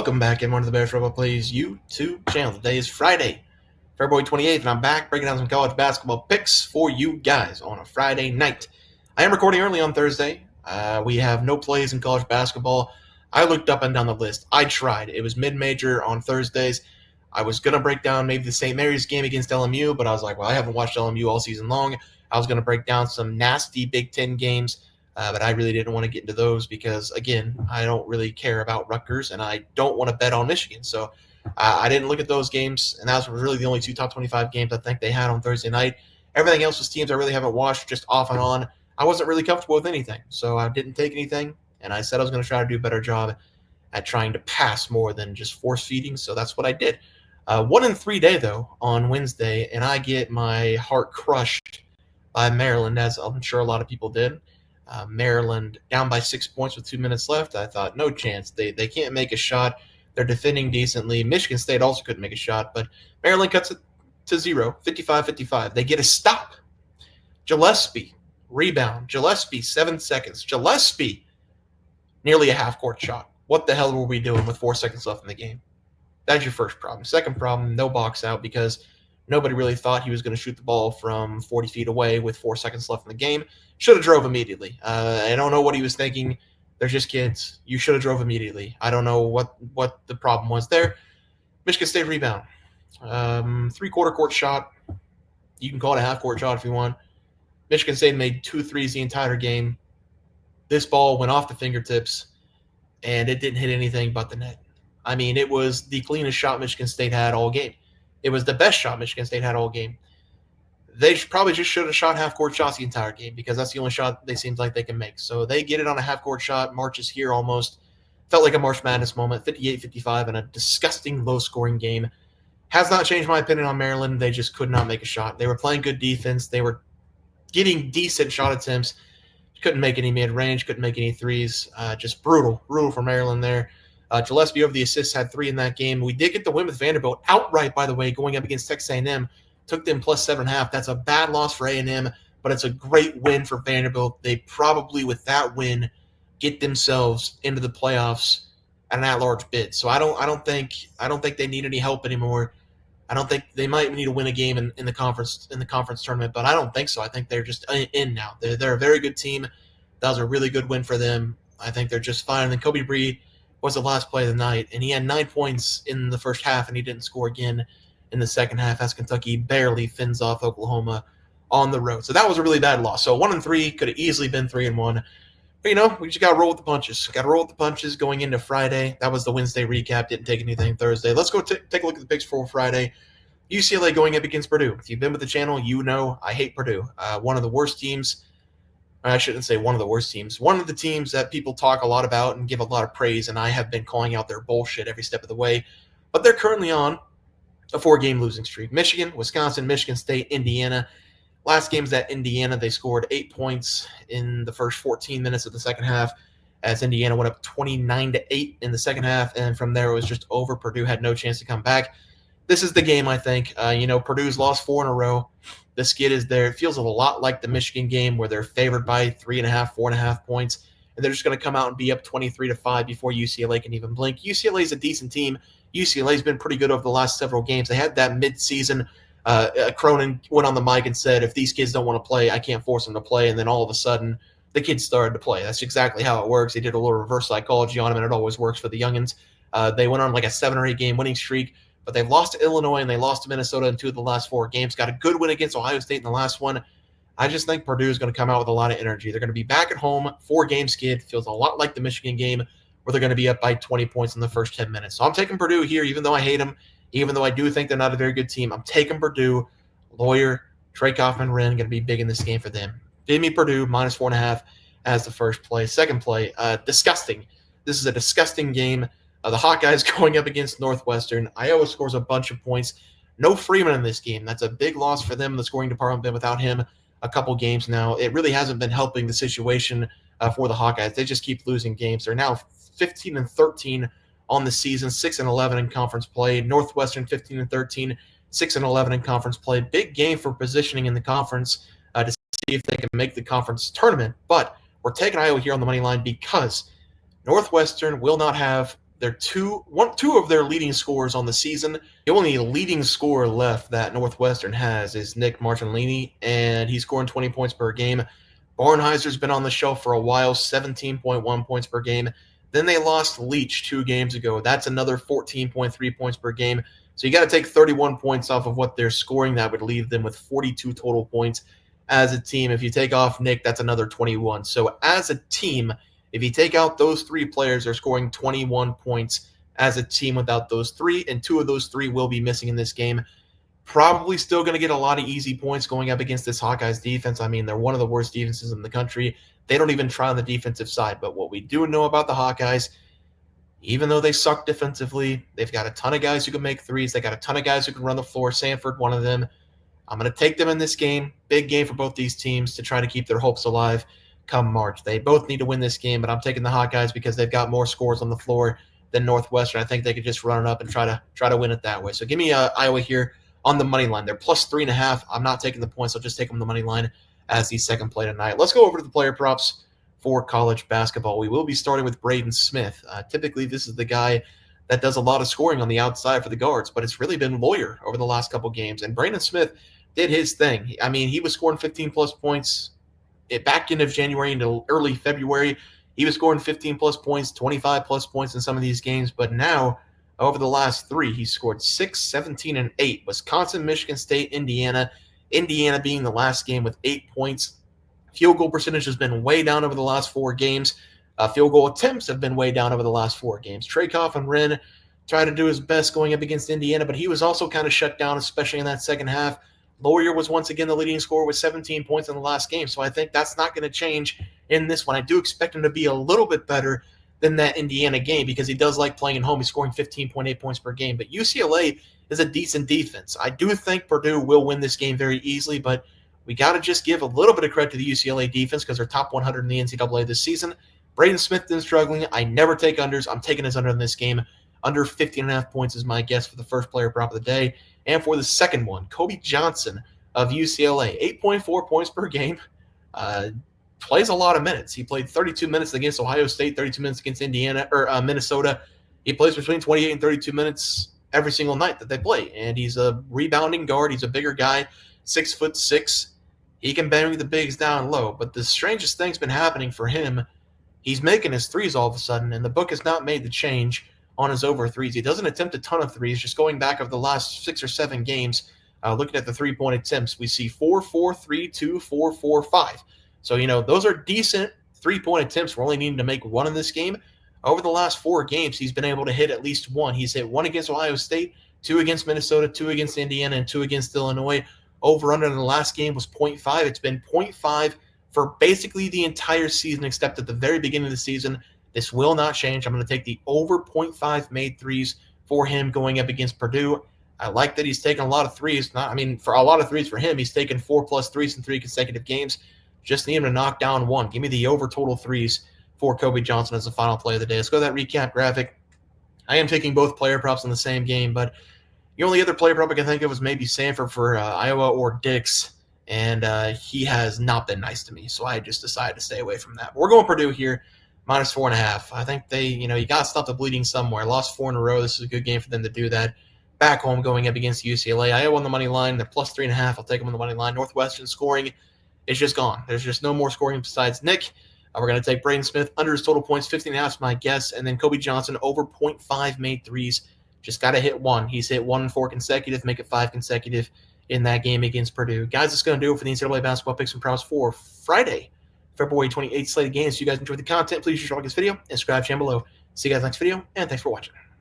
Welcome back in one of the Bears Football Plays YouTube channel. Today is Friday, February 28th, and I'm back breaking down some college basketball picks for you guys on a Friday night. I am recording early on Thursday. We have no plays in college basketball. I looked up and down the list. I tried. It was mid-major on Thursdays. I was going to break down maybe the St. Mary's game against LMU, but I was like, well, I haven't watched LMU all season long. I was going to break down some nasty Big Ten games. But I really didn't want to get into those because, again, I don't really care about Rutgers, and I don't want to bet on Michigan. So I didn't look at those games, and that was really the only two top 25 games I think they had on Thursday night. Everything else was teams I really haven't watched, just off and on. I wasn't really comfortable with anything, so I didn't take anything, and I said I was going to try to do a better job at trying to pass more than just force feeding, so that's what I did. 1-3 day, though, on Wednesday, and I get my heart crushed by Maryland, as I'm sure a lot of people did. Maryland down by 6 points with 2 minutes left. I thought, no chance. They can't make a shot. They're defending decently. Michigan State also couldn't make a shot, but Maryland cuts it to 0, 55-55. They get a stop. Gillespie, rebound. Gillespie, 7 seconds. Gillespie, nearly a half-court shot. What the hell were we doing with 4 seconds left in the game? That's your first problem. Second problem, no box out because nobody really thought he was going to shoot the ball from 40 feet away with 4 seconds left in the game. Should have drove immediately. I don't know what he was thinking. They're just kids. You should have drove immediately. I don't know what the problem was there. Michigan State rebound. Three-quarter court shot. You can call it a half-court shot if you want. Michigan State made 2 threes the entire game. This ball went off the fingertips, and it didn't hit anything but the net. I mean, it was the cleanest shot Michigan State had all game. It was the best shot Michigan State had all game. They probably just should have shot half-court shots the entire game because that's the only shot they seems like they can make. So they get it on a half-court shot. March is here almost. Felt like a March Madness moment, 58-55 in a disgusting low-scoring game. Has not changed my opinion on Maryland. They just could not make a shot. They were playing good defense. They were getting decent shot attempts. Couldn't make any mid-range. Couldn't make any threes. Just brutal for Maryland there. Gillespie over the assists had 3 in that game. We did get the win with Vanderbilt outright, by the way, going up against Texas A&M. Took them plus 7.5. That's a bad loss for A&M, but it's a great win for Vanderbilt. They probably, with that win, get themselves into the playoffs at an at-large bid. So I don't think they need any help anymore. I don't think they might need to win a game in the conference tournament, but I don't think so. I think they're just in now. They're a very good team. That was a really good win for them. I think they're just fine. And then Kobe Bree was the last play of the night, and he had 9 points in the first half, and he didn't score again in the second half as Kentucky barely fins off Oklahoma on the road. So that was a really bad loss. So 1-3 could have easily been 3-1. But, we just got to roll with the punches. Got to roll with the punches going into Friday. That was the Wednesday recap. Didn't take anything Thursday. Let's go take a look at the picks for Friday. UCLA going up against Purdue. If you've been with the channel, you know I hate Purdue. One of the worst teams. I shouldn't say one of the worst teams. One of the teams that people talk a lot about and give a lot of praise, and I have been calling out their bullshit every step of the way. But they're currently on a 4-game losing streak. Michigan, Wisconsin, Michigan State, Indiana. Last game was at Indiana. They scored 8 points in the first 14 minutes of the second half as Indiana went up 29-8 in the second half, and from there it was just over. Purdue had no chance to come back. This is the game, I think. Purdue's lost 4 in a row. The skid is there. It feels a lot like the Michigan game where they're favored by 3.5, 4.5 points, and they're just going to come out and be up 23-5 before UCLA can even blink. UCLA is a decent team. UCLA's been pretty good over the last several games. They had that mid-season. Cronin went on the mic and said, if these kids don't want to play, I can't force them to play. And then all of a sudden, the kids started to play. That's exactly how it works. They did a little reverse psychology on them, and it always works for the youngins. They went on like a 7 or 8 game winning streak, but they've lost to Illinois and they lost to Minnesota in 2 of the last 4 games. Got a good win against Ohio State in the last one. I just think Purdue is going to come out with a lot of energy. They're going to be back at home, 4-game skid. Feels a lot like the Michigan game, where they're going to be up by 20 points in the first 10 minutes. So I'm taking Purdue here, even though I hate them, even though I do think they're not a very good team. I'm taking Purdue. Lawyer, Trey Kaufman-Renn going to be big in this game for them. Give me Purdue, minus 4.5 as the first play. Second play, disgusting. This is a disgusting game. The Hawkeyes going up against Northwestern. Iowa scores a bunch of points. No Freeman in this game. That's a big loss for them. The scoring department been without him a couple games now. It really hasn't been helping the situation for the Hawkeyes. They just keep losing games. They're now 15-13 on the season, 6-11 in conference play. Northwestern 15-13, 6-11 in conference play. Big game for positioning in the conference to see if they can make the conference tournament. But we're taking Iowa here on the money line because Northwestern will not have They're two of their leading scorers on the season. The only leading scorer left that Northwestern has is Nick Martinelli, and he's scoring 20 points per game. Barnheiser's been on the shelf for a while, 17.1 points per game. Then they lost Leach 2 games ago. That's another 14.3 points per game. So you got to take 31 points off of what they're scoring. That would leave them with 42 total points as a team. If you take off Nick, that's another 21. So as a team, if you take out those 3 players, they're scoring 21 points as a team without those 3, and 2 of those 3 will be missing in this game. Probably still going to get a lot of easy points going up against this Hawkeyes defense. I mean, they're one of the worst defenses in the country. They don't even try on the defensive side. But what we do know about the Hawkeyes, even though they suck defensively, they've got a ton of guys who can make threes. They got a ton of guys who can run the floor. Sanford, one of them. I'm going to take them in this game. Big game for both these teams to try to keep their hopes alive come March. They both need to win this game, but I'm taking the Hawkeyes because they've got more scores on the floor than Northwestern. I think they could just run it up and try to win it that way. So give me Iowa here on the money line. They're plus 3.5. I'm not taking the points. I'll just take them on the money line as the second play tonight. Let's go over to the player props for college basketball. We will be starting with Braden Smith. Typically, this is the guy that does a lot of scoring on the outside for the guards, but it's really been Lawyer over the last couple games. And Braden Smith did his thing. I mean, he was scoring 15-plus points back end of January into early February. He was scoring 15-plus points, 25-plus points in some of these games, but now over the last 3, he scored 6, 17, and 8. Wisconsin, Michigan State, Indiana. Indiana being the last game with 8 points. Field goal percentage has been way down over the last 4 games. Field goal attempts have been way down over the last 4 games. Trakoff and Wren tried to do his best going up against Indiana, but he was also kind of shut down, especially in that second half. Lawyer was once again the leading scorer with 17 points in the last game, so I think that's not going to change in this one. I do expect him to be a little bit better than that Indiana game because he does like playing at home. He's scoring 15.8 points per game. But UCLA is a decent defense. I do think Purdue will win this game very easily, but we got to just give a little bit of credit to the UCLA defense because they're top 100 in the NCAA this season. Braden Smith been struggling. I never take unders. I'm taking his under in this game. Under 15.5 points is my guess for the first player prop of the day. And for the second one, Kobe Johnson of UCLA, 8.4 points per game. Plays a lot of minutes. He played 32 minutes against Ohio State, 32 minutes against Minnesota. He plays between 28 and 32 minutes every single night that they play. And he's a rebounding guard. He's a bigger guy, 6'6". He can bang the bigs down low. But the strangest thing's been happening for him. He's making his threes all of a sudden, and the book has not made the change on his over threes. He doesn't attempt a ton of threes. Just going back over the last 6 or 7 games, looking at the three-point attempts, we see 4, 4, 3, 2, 4, 4, 5. So, those are decent three-point attempts. We're only needing to make 1 in this game. Over the last 4 games, he's been able to hit at least 1. He's hit 1 against Ohio State, 2 against Minnesota, 2 against Indiana, and 2 against Illinois. Over-under in the last game was 0.5. It's been 0.5 for basically the entire season except at the very beginning of the season. This will not change. I'm going to take the over 0.5 made threes for him going up against Purdue. I like that he's taken a lot of threes. For a lot of threes for him, he's taken 4+ threes in 3 consecutive games. Just need him to knock down 1. Give me the over total threes for Kobe Johnson as the final play of the day. Let's go to that recap graphic. I am taking both player props in the same game, but the only other player prop I can think of was maybe Sanford for Iowa or Dix, and he has not been nice to me, so I just decided to stay away from that. But we're going Purdue here, minus 4.5. I think they, you got to stop the bleeding somewhere. Lost 4 in a row. This is a good game for them to do that. Back home going up against UCLA. Iowa on the money line. They're plus 3.5. I'll take them on the money line. Northwestern scoring is just gone. There's just no more scoring besides Nick. We're going to take Braden Smith under his total points, 15.5 is my guess, and then Kobe Johnson over 0.5 made threes. Just got to hit 1. He's hit 1 in 4 consecutive, make it 5 consecutive in that game against Purdue. Guys, that's going to do it for the NCAA basketball picks and props for Friday, February 28th slate of games. If you guys enjoyed the content, please share this video and subscribe channel below. See you guys next video, and thanks for watching.